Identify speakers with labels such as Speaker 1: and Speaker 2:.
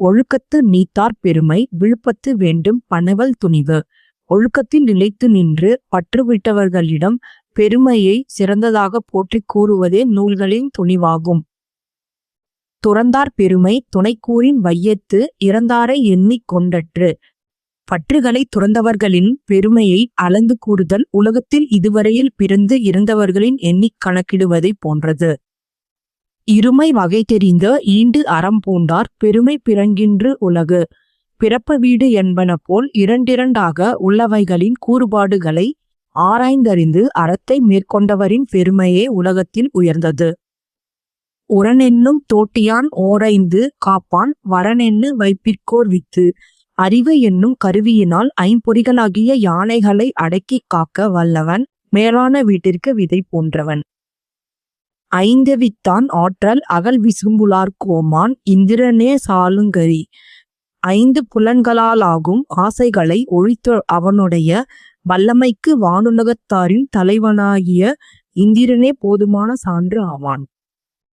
Speaker 1: ஒழுக்கத்து நீத்தார் பெருமை விழுப்பத்து வேண்டும் பனவல் துணிவு. ஒழுக்கத்தில் நிலைத்து நின்று பற்றுவிட்டவர்களிடம் பெருமையை சிறந்ததாக போற்றிக் கூறுவதே நூல்களின் துணிவாகும். துறந்தார் பெருமை துணைக்கூறின் வையத்து இறந்தாரை எண்ணிக் கொண்டற்று. பற்றுகளை துறந்தவர்களின் பெருமையை அளந்து கூறுதல் உலகத்தில் இதுவரையில் பிறந்து இறந்தவர்களின் எண்ணிக் கணக்கிடுவதைப் போன்றது. இருமை வகை தெரிந்த ஈண்டு அறம் பூண்டார் பெருமை பிறங்கின்று உலகு. பிறப்ப வீடு என்பன போல் இரண்டிரண்டாக உள்ளவைகளின் கூறுபாடுகளை ஆராய்ந்தறிந்து அறத்தை மேற்கொண்டவரின் பெருமையே உலகத்தில் உயர்ந்தது. உரனென்னும் தோட்டியான் ஓரைந்து காப்பான் வரனென்னு வைப்பிற்கோர் வித்து. அறிவு என்னும் கருவியினால் ஐம்பொறிகளாகிய யானைகளை அடக்கிக் காக்க வல்லவன் மேலான வீட்டிற்கு விதை போன்றவன். ஐந்தவித்தான் ஆற்றல் அகல் விசும்புலார் கோமான் இந்திரனே சாலுங்கரி. ஐந்து புலன்களாலாகும் ஆசைகளை ஒழித்த அவனுடைய வல்லமைக்கு வானுலகத்தாரின் தலைவனாகிய இந்திரனே போதுமான சான்று ஆவான்.